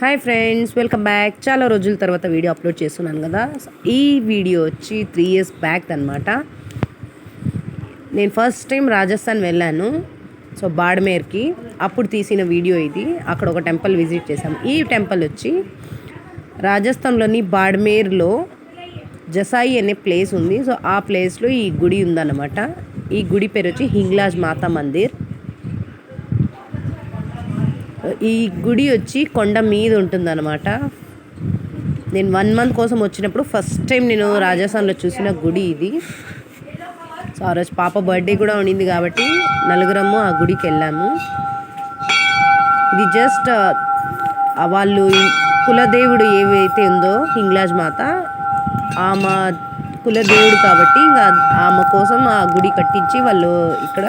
Hi friends, welcome back. చాలా రోజుల తర్వాత వీడియో అప్లోడ్ చేస్తున్నాను కదా. ఈ వీడియో వచ్చి 3 years బ్యాక్ అనమాట. నేను ఫస్ట్ టైం రాజస్థాన్ వెళ్ళాను, సో బాడ్మేర్కి. అప్పుడు తీసిన వీడియో ఇది. అక్కడ ఒక టెంపుల్ విజిట్ చేశాము. ఈ టెంపుల్ వచ్చి రాజస్థాన్లోని బాడ్మేర్లో జసాయి అనే ప్లేస్ ఉంది. సో ఆ ప్లేస్లో ఈ గుడి ఉందన్నమాట. ఈ గుడి పేరు వచ్చి హింగ్లాజ్ మాతా మందిర్. ఈ గుడి వచ్చి కొండ మీద ఉంటుందన్నమాట. నేను 1 month కోసం వచ్చినప్పుడు ఫస్ట్ టైం నేను రాజస్థాన్లో చూసిన గుడి ఇది. సో ఆ రోజు పాప బర్త్డే కూడా ఉండింది కాబట్టి నలుగురము ఆ గుడికి వెళ్ళాము. ఇది జస్ట్ వాళ్ళు కులదేవుడు ఏవైతే ఉందో హింగ్లాజ్ మాత, ఆమె కులదేవుడు కాబట్టి ఇంకా ఆమె కోసం ఆ గుడి కట్టించి వాళ్ళు ఇక్కడ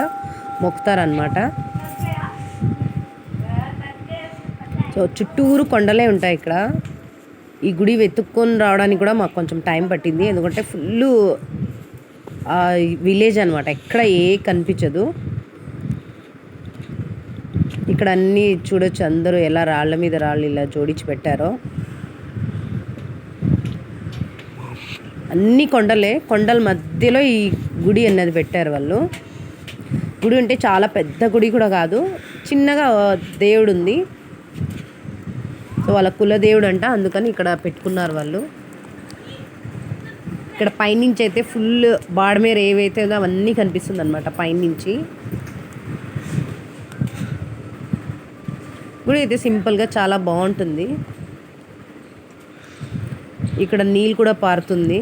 మొక్కుతారనమాట. సో చుట్టూరు కొండలే ఉంటాయి ఇక్కడ. ఈ గుడి వెతుక్కొని రావడానికి కూడా మాకు కొంచెం టైం పట్టింది, ఎందుకంటే ఫుల్ విలేజ్ అనమాట. ఎక్కడ కనిపించదు. ఇక్కడ అన్నీ చూడొచ్చు, అందరూ ఎలా రాళ్ళ మీద రాళ్ళు ఇలా జోడించి పెట్టారో. అన్ని కొండలే, కొండల మధ్యలో ఈ గుడి అన్నది పెట్టారు వాళ్ళు. గుడి అంటే చాలా పెద్ద గుడి కూడా కాదు, చిన్నగా దేవుడు ఉంది. సో వాళ్ళ కులదేవుడు అంట, అందుకని ఇక్కడ పెట్టుకున్నారు వాళ్ళు. ఇక్కడ పైనుంచి అయితే ఫుల్ బాడ్మేర్ ఏవైతే ఉందో అవన్నీ కనిపిస్తుంది అనమాట పైనుంచి. గుడి అయితే సింపుల్గా చాలా బాగుంటుంది. ఇక్కడ నీళ్ళు కూడా పారుతుంది.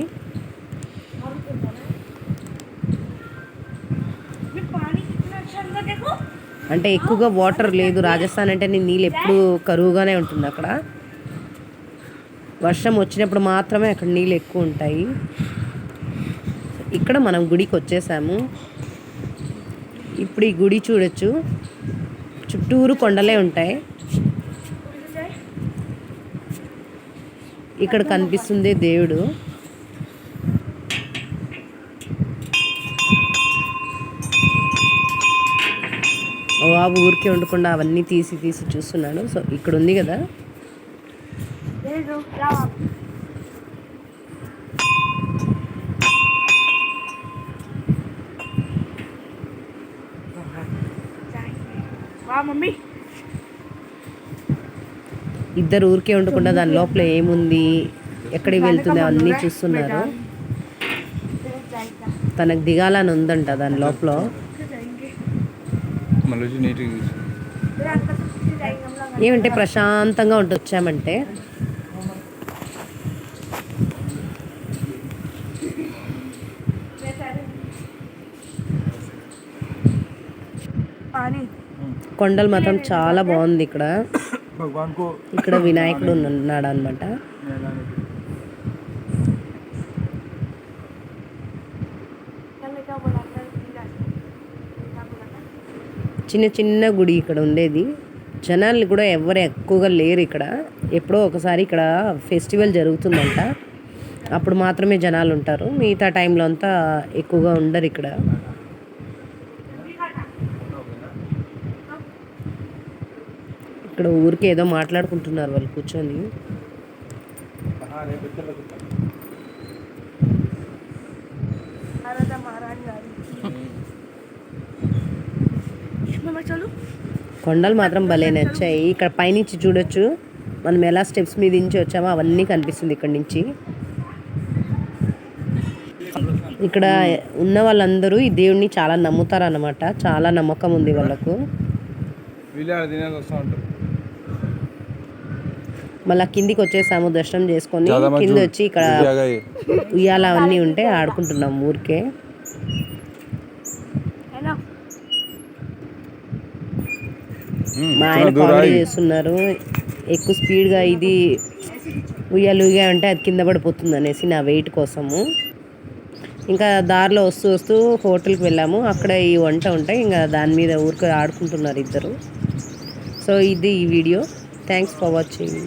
అంటే ఎక్కువగా వాటర్ లేదు. రాజస్థాన్ అంటే నీళ్ళు ఎప్పుడు కరువుగానే ఉంటుంది. అక్కడ వర్షం వచ్చినప్పుడు మాత్రమే అక్కడ నీళ్ళు ఎక్కువ ఉంటాయి. ఇక్కడ మనం గుడికి వచ్చేసాము. ఇప్పుడు ఈ గుడి చూడొచ్చు, చుట్టూరు కొండలే ఉంటాయి. ఇక్కడ కనిపిస్తుంది దేవుడు. బాబు ఊరికే ఉండకుండా అవన్నీ తీసి చూస్తున్నాడు. సో ఇక్కడ ఉంది కదా, ఇద్దరు ఊరికే ఉండకుండా దాని లోపల ఏముంది, ఎక్కడికి వెళ్తుంది అవన్నీ చూస్తున్నారు. తనకు దిగాలని ఉందంట దాని లోపల. ఏమంటే ప్రశాంతంగా ఉంటూ వచ్చామంటే. కొండలు మాత్రం చాలా బాగుంది. ఇక్కడ వినాయకుడు ఉన్నాడు అనమాట. చిన్న చిన్న గుడి ఇక్కడ ఉండేది. జనాలు కూడా ఎవరు ఎక్కువగా లేరు ఇక్కడ. ఎప్పుడో ఒకసారి ఇక్కడ ఫెస్టివల్ జరుగుతుందంట, అప్పుడు మాత్రమే జనాలు ఉంటారు. మిగతా టైంలో అంతా ఎక్కువగా ఉండరు ఇక్కడ. ఇక్కడ ఊరికి ఏదో మాట్లాడుకుంటున్నారు వాళ్ళు కూర్చొని. కొండలు మాత్రం భలే నచ్చాయి. ఇక్కడ పైనుంచి చూడొచ్చు, మనం ఎలా స్టెప్స్ మీద నుంచి వచ్చామో అవన్నీ కనిపిస్తుంది ఇక్కడ నుంచి. ఇక్కడ ఉన్న వాళ్ళందరూ ఈ దేవుడిని చాలా నమ్ముతారు అన్నమాట. చాలా నమ్మకం ఉంది వాళ్ళకు. మళ్ళీ కిందికి వచ్చేసాము దర్శనం చేసుకొని. కింద వచ్చి ఇక్కడ ఉయ్యాల అవన్నీ ఉంటే ఆడుకుంటున్నాము ఊరికే. మా ఆయన కామెడీ చేస్తున్నారు, ఎక్కువ స్పీడ్గా ఇది ఉయ్యాలు అంటే అది కింద పడిపోతుంది అనేసి నా వెయిట్ కోసము. ఇంకా దారిలో వస్తూ హోటల్కి వెళ్ళాము. అక్కడ ఈ వంట ఉంటాయి, ఇంకా దాని మీద ఊరికే ఆడుకుంటున్నారు ఇద్దరు. సో ఇది ఈ video. Thanks for watching.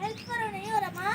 Help करो नहीं हो रहा माँ